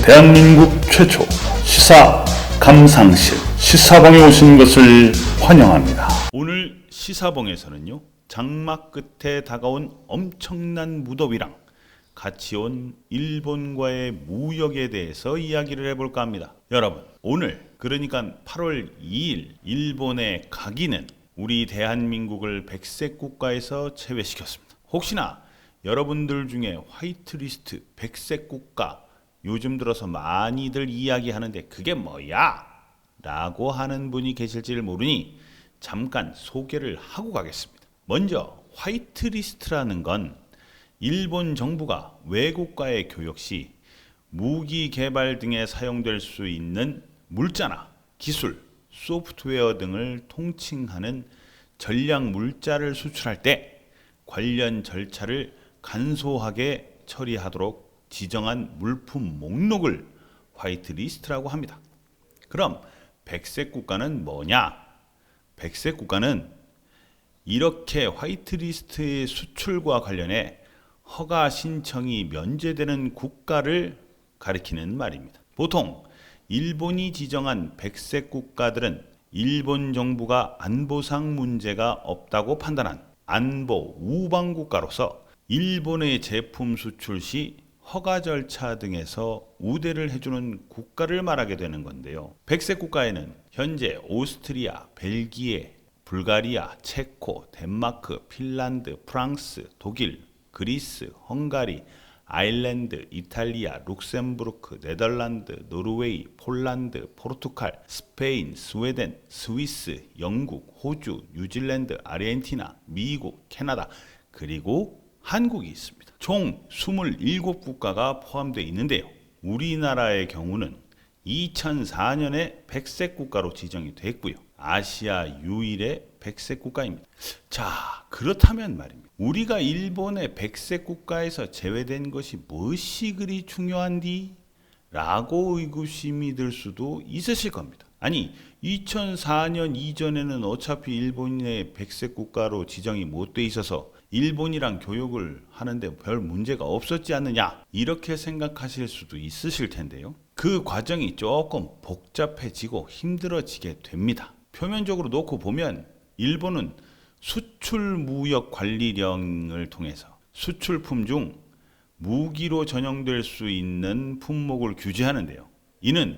대한민국 최초 시사 감상실 시사봉에 오신 것을 환영합니다. 오늘 시사봉에서는요, 장마 끝에 다가온 엄청난 무더위랑 같이 온 일본과의 무역에 대해서 이야기를 해볼까 합니다. 여러분, 오늘 그러니까 8월 2일 일본의 가기는 우리 대한민국을 백색 국가에서 제외시켰습니다. 혹시나 여러분들 중에 화이트리스트, 백색 국가 요즘 들어서 많이들 이야기하는데 그게 뭐야? 라고 하는 분이 계실지를 모르니 잠깐 소개를 하고 가겠습니다. 먼저 화이트리스트라는 건 일본 정부가 외국과의 교역 시 무기 개발 등에 사용될 수 있는 물자나 기술, 소프트웨어 등을 통칭하는 전략 물자를 수출할 때 관련 절차를 간소하게 처리하도록 지정한 물품 목록을 화이트리스트라고 합니다. 그럼 백색 국가는 뭐냐? 백색 국가는 이렇게 화이트리스트의 수출과 관련해 허가 신청이 면제되는 국가를 가리키는 말입니다. 보통 일본이 지정한 백색 국가들은 일본 정부가 안보상 문제가 없다고 판단한 안보 우방 국가로서 일본의 제품 수출 시 허가 절차 등에서 우대를 해주는 국가를 말하게 되는 건데요. 백색 국가에는 현재 오스트리아, 벨기에, 불가리아, 체코, 덴마크, 핀란드, 프랑스, 독일, 그리스, 헝가리, 아일랜드, 이탈리아, 룩셈부르크, 네덜란드, 노르웨이, 폴란드, 포르투갈, 스페인, 스웨덴, 스위스, 영국, 호주, 뉴질랜드, 아르헨티나, 미국, 캐나다, 그리고 한국이 있습니다. 총 27국가가 포함되어 있는데요. 우리나라의 경우는 2004년에 백색 국가로 지정이 됐고요. 아시아 유일의 백색 국가입니다. 자, 그렇다면 말입니다. 우리가 일본의 백색 국가에서 제외된 것이 무엇이 그리 중요한디? 라고 의구심이 들 수도 있으실 겁니다. 아니, 2004년 이전에는 어차피 일본의 백색 국가로 지정이 못 돼 있어서 일본이랑 교역을 하는데 별 문제가 없었지 않느냐, 이렇게 생각하실 수도 있으실 텐데요. 그 과정이 조금 복잡해지고 힘들어지게 됩니다. 표면적으로 놓고 보면 일본은 수출무역관리령을 통해서 수출품 중 무기로 전용될 수 있는 품목을 규제하는데요. 이는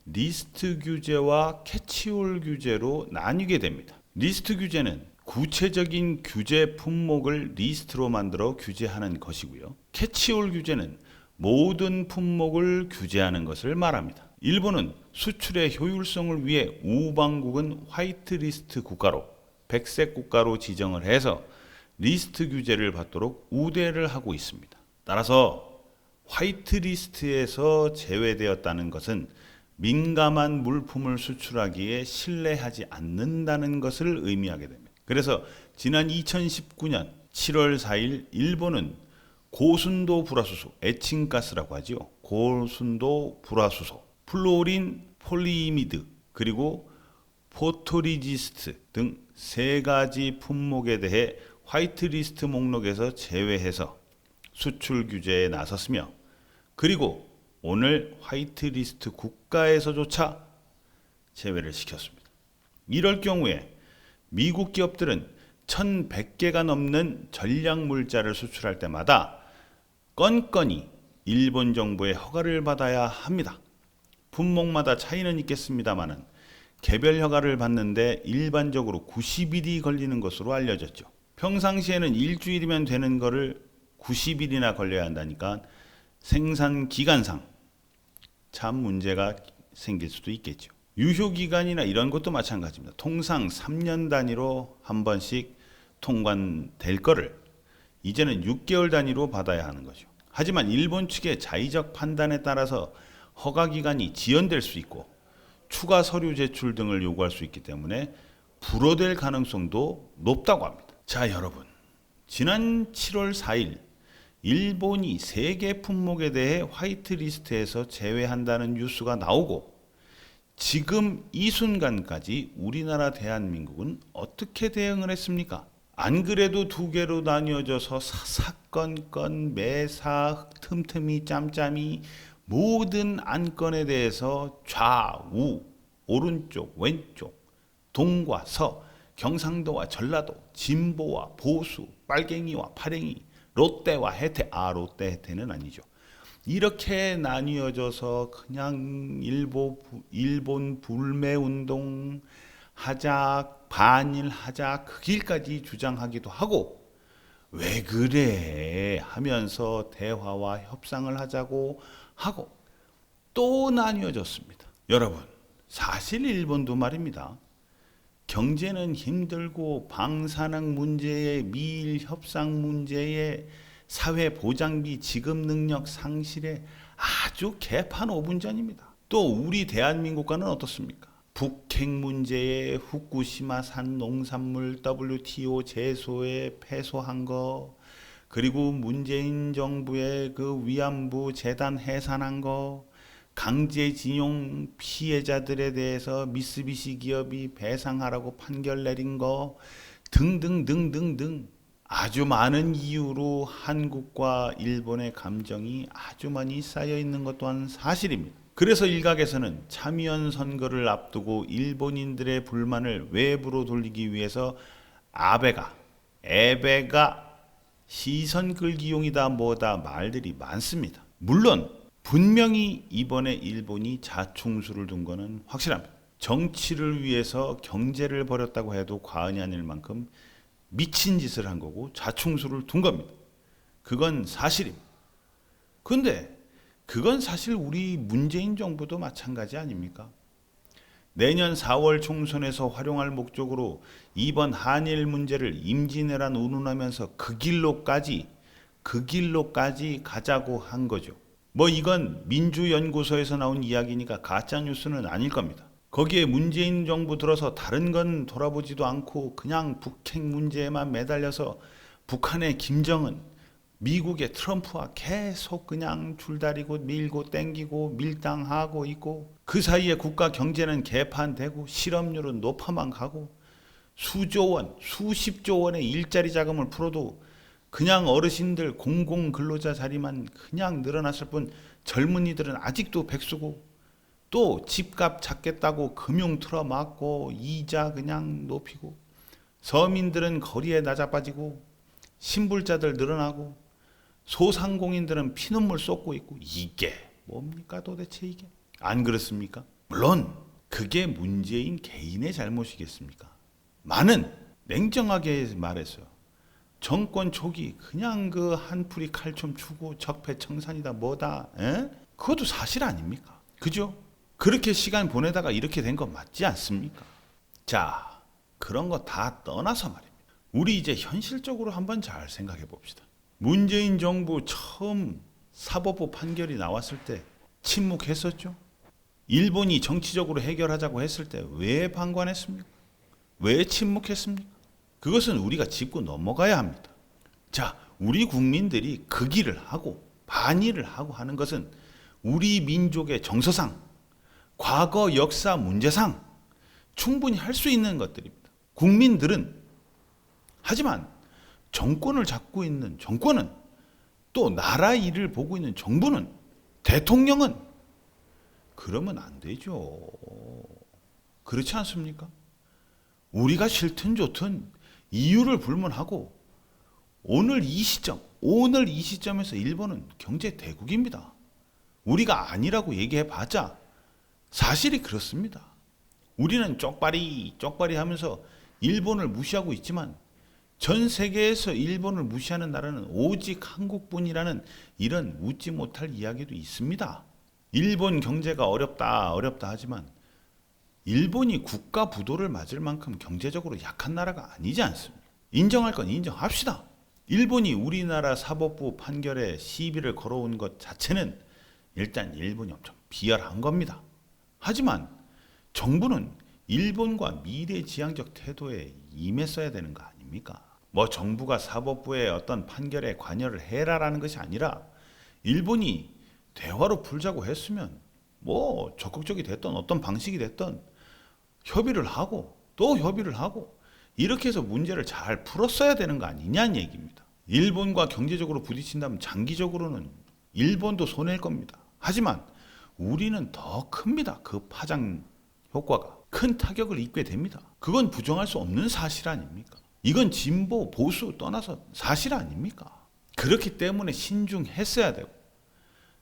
리스트 규제와 캐치홀 규제로 나뉘게 됩니다. 리스트 규제는 구체적인 규제 품목을 리스트로 만들어 규제하는 것이고요. 캐치홀 규제는 모든 품목을 규제하는 것을 말합니다. 일본은 수출의 효율성을 위해 우방국은 화이트리스트 국가로, 백색 국가로 지정을 해서 리스트 규제를 받도록 우대를 하고 있습니다. 따라서 화이트리스트에서 제외되었다는 것은 민감한 물품을 수출하기에 신뢰하지 않는다는 것을 의미하게 됩니다. 그래서 지난 2019년 7월 4일 일본은 고순도 불화수소, 에칭가스라고 하죠. 고순도 불화수소, 플로린 폴리이미드, 그리고 포토리지스트 등 3가지 품목에 대해 화이트리스트 목록에서 제외해서 수출 규제에 나섰으며, 그리고 오늘 화이트리스트 국가에서조차 제외를 시켰습니다. 이럴 경우에 미국 기업들은 1100개가 넘는 전략물자를 수출할 때마다 건건이 일본 정부의 허가를 받아야 합니다. 품목마다 차이는 있겠습니다만 개별 허가를 받는데 일반적으로 90일이 걸리는 것으로 알려졌죠. 평상시에는 일주일이면 되는 거를 90일이나 걸려야 한다니까 생산 기간상 참 문제가 생길 수도 있겠죠. 유효기간이나 이런 것도 마찬가지입니다. 통상 3년 단위로 한 번씩 통관될 거를 이제는 6개월 단위로 받아야 하는 거죠. 하지만 일본 측의 자의적 판단에 따라서 허가기간이 지연될 수 있고 추가 서류 제출 등을 요구할 수 있기 때문에 불허될 가능성도 높다고 합니다. 자, 여러분, 지난 7월 4일 일본이 3개 품목에 대해 화이트리스트에서 제외한다는 뉴스가 나오고 지금 이 순간까지 우리나라 대한민국은 어떻게 대응을 했습니까? 안 그래도 2개로 나뉘어져서 사사건건 매사 틈틈이 짬짬이 모든 안건에 대해서 좌우, 오른쪽, 왼쪽, 동과 서, 경상도와 전라도, 진보와 보수, 빨갱이와 파랭이, 롯데와 혜태, 롯데 혜태는 아니죠. 이렇게 나뉘어져서 그냥 일본 불매 운동 하자, 반일하자 그 길까지 주장하기도 하고, 왜 그래 하면서 대화와 협상을 하자고 하고 또 나뉘어졌습니다. 여러분, 사실 일본도 말입니다. 경제는 힘들고 방사능 문제에 미일 협상 문제에 사회 보장비 지급 능력 상실에 아주 개판 5분 전입니다. 또 우리 대한민국과는 어떻습니까? 북핵 문제에 후쿠시마산 농산물 WTO 제소에 패소한 거, 그리고 문재인 정부의 그 위안부 재단 해산한 거, 강제징용 피해자들에 대해서 미쓰비시 기업이 배상하라고 판결 내린 거 등등등등등 아주 많은 이유로 한국과 일본의 감정이 아주 많이 쌓여 있는 것 또한 사실입니다. 그래서 일각에서는 참의원 선거를 앞두고 일본인들의 불만을 외부로 돌리기 위해서 에베가 시선 끌기용이다 뭐다 말들이 많습니다. 물론 분명히 이번에 일본이 자충수를 둔 거는 확실합니다. 정치를 위해서 경제를 벌였다고 해도 과언이 아닐 만큼 미친 짓을 한 거고 자충수를 둔 겁니다. 그건 사실입니다. 그런데 그건 사실 우리 문재인 정부도 마찬가지 아닙니까? 내년 4월 총선에서 활용할 목적으로 이번 한일 문제를 임진왜란 운운하면서 그 길로까지 가자고 한 거죠. 뭐 이건 민주연구소에서 나온 이야기니까 가짜뉴스는 아닐 겁니다. 거기에 문재인 정부 들어서 다른 건 돌아보지도 않고 그냥 북핵 문제에만 매달려서 북한의 김정은, 미국의 트럼프와 계속 그냥 줄다리고 밀고 땡기고 밀당하고 있고, 그 사이에 국가 경제는 개판되고 실업률은 높아만 가고 수조 원, 수십조 원의 일자리 자금을 풀어도 그냥 어르신들 공공근로자 자리만 그냥 늘어났을 뿐 젊은이들은 아직도 백수고, 또 집값 잡겠다고 금융 틀어막고 이자 그냥 높이고, 서민들은 거리에 낮아빠지고 신불자들 늘어나고 소상공인들은 피눈물 쏟고 있고, 이게 뭡니까 도대체 이게? 안 그렇습니까? 물론 그게 문재인 개인의 잘못이겠습니까? 많은 냉정하게 말해서 정권 초기 그냥 그 한풀이 칼춤 추고 적폐청산이다 뭐다, 그것도 사실 아닙니까? 그죠? 그렇게 시간 보내다가 이렇게 된 거 맞지 않습니까? 자, 그런 거 다 떠나서 말입니다. 우리 이제 현실적으로 한번 잘 생각해 봅시다. 문재인 정부 처음 사법부 판결이 나왔을 때 침묵했었죠? 일본이 정치적으로 해결하자고 했을 때 왜 방관했습니까? 왜 침묵했습니까? 그것은 우리가 짚고 넘어가야 합니다. 자, 우리 국민들이 그 길을 하고 반일을 하고 하는 것은 우리 민족의 정서상, 과거 역사 문제상 충분히 할 수 있는 것들입니다. 국민들은, 하지만 정권을 잡고 있는 정권은, 또 나라 일을 보고 있는 정부는, 대통령은 그러면 안 되죠. 그렇지 않습니까? 우리가 싫든 좋든 이유를 불문하고 오늘 이 시점에서 일본은 경제 대국입니다. 우리가 아니라고 얘기해봤자 사실이 그렇습니다. 우리는 쪽발이 하면서 일본을 무시하고 있지만 전 세계에서 일본을 무시하는 나라는 오직 한국뿐이라는 이런 웃지 못할 이야기도 있습니다. 일본 경제가 어렵다 하지만 일본이 국가 부도를 맞을 만큼 경제적으로 약한 나라가 아니지 않습니까? 인정할 건 인정합시다. 일본이 우리나라 사법부 판결에 시비를 걸어온 것 자체는 일단 일본이 엄청 비열한 겁니다. 하지만 정부는 일본과 미래지향적 태도에 임했어야 되는 거 아닙니까? 뭐 정부가 사법부의 어떤 판결에 관여를 해라라는 것이 아니라 일본이 대화로 풀자고 했으면 뭐 적극적이 됐던 어떤 방식이 됐던 협의를 하고 또 협의를 하고 이렇게 해서 문제를 잘 풀었어야 되는 거 아니냐는 얘기입니다. 일본과 경제적으로 부딪힌다면 장기적으로는 일본도 손해일 겁니다. 하지만 우리는 더 큽니다. 그 파장 효과가. 큰 타격을 입게 됩니다. 그건 부정할 수 없는 사실 아닙니까? 이건 진보, 보수 떠나서 사실 아닙니까? 그렇기 때문에 신중했어야 되고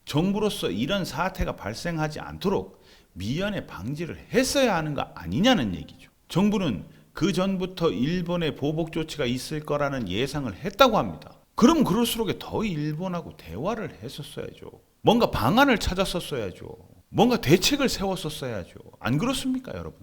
정부로서 이런 사태가 발생하지 않도록 미연에 방지를 했어야 하는 거 아니냐는 얘기죠. 정부는 그 전부터 일본의 보복 조치가 있을 거라는 예상을 했다고 합니다. 그럼 그럴수록 더 일본하고 대화를 했었어야죠. 뭔가 방안을 찾았었어야죠. 뭔가 대책을 세웠었어야죠. 안 그렇습니까, 여러분?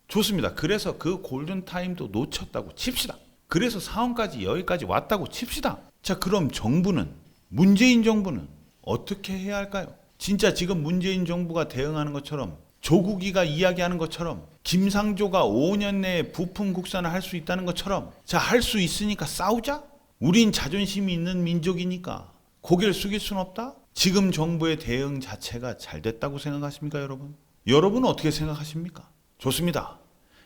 좋습니다. 그래서 그 골든타임도 놓쳤다고 칩시다. 그래서 상황까지 여기까지 왔다고 칩시다. 자, 그럼 정부는, 문재인 정부는 어떻게 해야 할까요? 진짜 지금 문재인 정부가 대응하는 것처럼, 조국이가 이야기하는 것처럼, 김상조가 5년 내에 부품 국산을 할 수 있다는 것처럼, 자, 할 수 있으니까 싸우자? 우린 자존심이 있는 민족이니까 고개를 숙일 순 없다? 지금 정부의 대응 자체가 잘 됐다고 생각하십니까, 여러분? 여러분은 어떻게 생각하십니까? 좋습니다.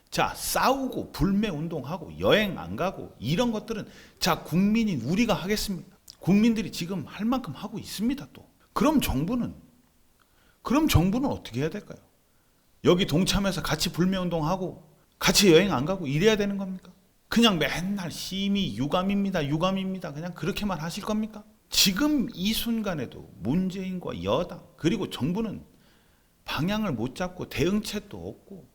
자, 싸우고 불매운동하고 여행 안 가고 이런 것들은 자, 국민인 우리가 하겠습니다. 국민들이 지금 할 만큼 하고 있습니다, 또. 그럼 정부는 어떻게 해야 될까요? 여기 동참해서 같이 불매운동하고 같이 여행 안 가고 이래야 되는 겁니까? 그냥 맨날 심의 유감입니다. 그냥 그렇게만 하실 겁니까? 지금 이 순간에도 문재인과 여당 그리고 정부는 방향을 못 잡고 대응책도 없고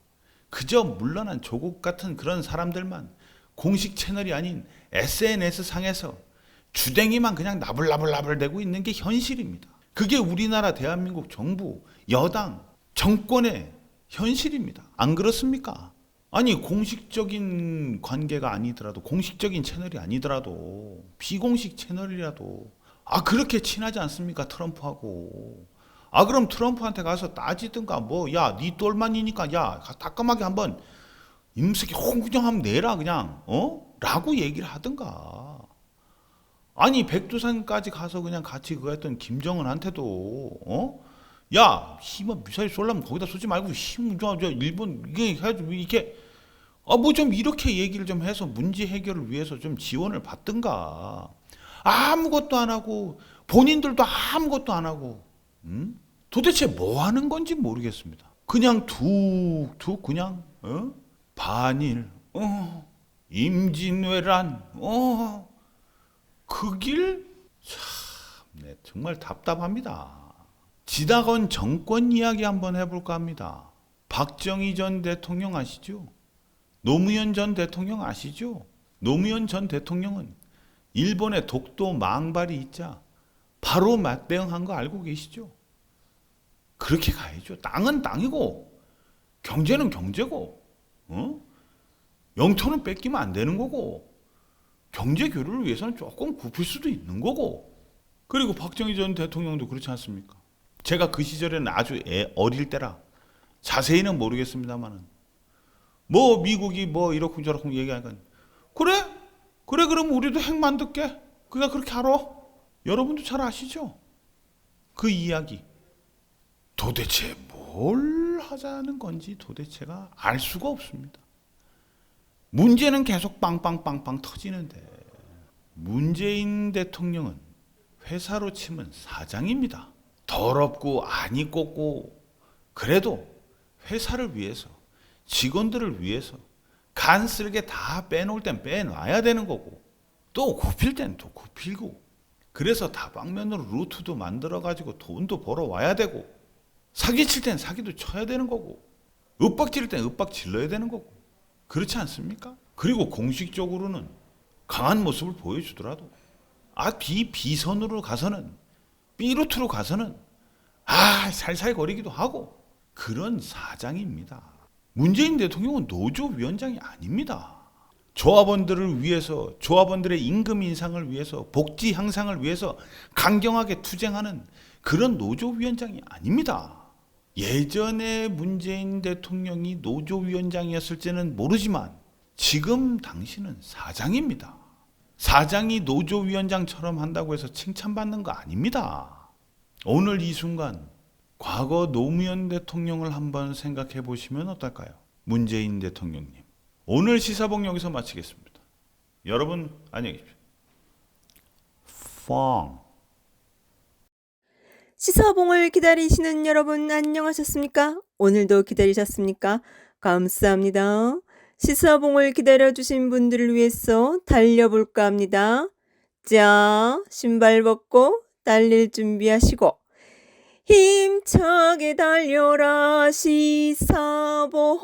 그저 물러난 조국 같은 그런 사람들만 공식 채널이 아닌 SNS 상에서 주댕이만 그냥 나불나불대고 있는 게 현실입니다. 그게 우리나라 대한민국 정부, 여당, 정권의 현실입니다. 안 그렇습니까? 아니 공식적인 관계가 아니더라도 공식적인 채널이 아니더라도 비공식 채널이라도 그렇게 친하지 않습니까? 트럼프하고. 그럼 트럼프한테 가서 따지든가 야, 네 똘만이니까 야, 따끔하게 한번 임석이 홍구경 한번 내라 그냥 라고 얘기를 하든가. 아니 백두산까지 가서 그냥 같이 그거 했던 김정은한테도 야, 힘은 미사일 쏠려면 거기다 쏘지 말고 저 일본 이게 해가지고 이렇게 뭐 좀 이렇게 얘기를 좀 해서 문제 해결을 위해서 좀 지원을 받든가. 아무것도 안 하고 본인들도 아무것도 안 하고 도대체 뭐 하는 건지 모르겠습니다. 그냥 툭툭 그냥 반일 임진왜란 그 길 참 정말 답답합니다. 지다건 정권 이야기 한번 해볼까 합니다. 박정희 전 대통령 아시죠? 노무현 전 대통령 아시죠? 노무현 전 대통령은 일본의 독도 망발이 있자 바로 맞대응한 거 알고 계시죠? 그렇게 가야죠. 땅은 땅이고 경제는 경제고 영토는 뺏기면 안 되는 거고 경제 교류를 위해서는 조금 굽힐 수도 있는 거고. 그리고 박정희 전 대통령도 그렇지 않습니까? 제가 그 시절에는 아주 어릴 때라 자세히는 모르겠습니다만은 미국이 이렇고 저렇고 얘기하니까 그래 그럼 우리도 핵 만들게. 그가 그렇게 알아? 여러분도 잘 아시죠? 그 이야기. 도대체 뭘 하자는 건지 도대체가 알 수가 없습니다. 문제는 계속 빵빵빵빵 터지는데 문재인 대통령은 회사로 치면 사장입니다. 더럽고 안이 꼽고 그래도 회사를 위해서 직원들을 위해서 간 쓸게 다 빼놓을 땐 빼놔야 되는 거고 또 굽힐 땐 또 굽히고 그래서 다방면으로 루트도 만들어가지고 돈도 벌어와야 되고 사기칠 땐 사기도 쳐야 되는 거고 윽박 지를 땐 윽박 질러야 되는 거고 그렇지 않습니까? 그리고 공식적으로는 강한 모습을 보여주더라도 비선으로 가서는 B루트로 가서는 살살거리기도 하고 그런 사장입니다. 문재인 대통령은 노조위원장이 아닙니다. 조합원들을 위해서 조합원들의 임금 인상을 위해서 복지 향상을 위해서 강경하게 투쟁하는 그런 노조위원장이 아닙니다. 예전에 문재인 대통령이 노조위원장이었을지는 모르지만 지금 당신은 사장입니다. 사장이 노조위원장처럼 한다고 해서 칭찬받는 거 아닙니다. 오늘 이 순간 과거 노무현 대통령을 한번 생각해 보시면 어떨까요? 문재인 대통령님. 오늘 시사봉 여기서 마치겠습니다. 여러분 안녕히 계십시오. 시사봉을 기다리시는 여러분 안녕하셨습니까? 오늘도 기다리셨습니까? 감사합니다. 시사봉을 기다려주신 분들을 위해서 달려볼까 합니다. 자, 신발 벗고 달릴 준비하시고 힘차게 달려라 시사봉.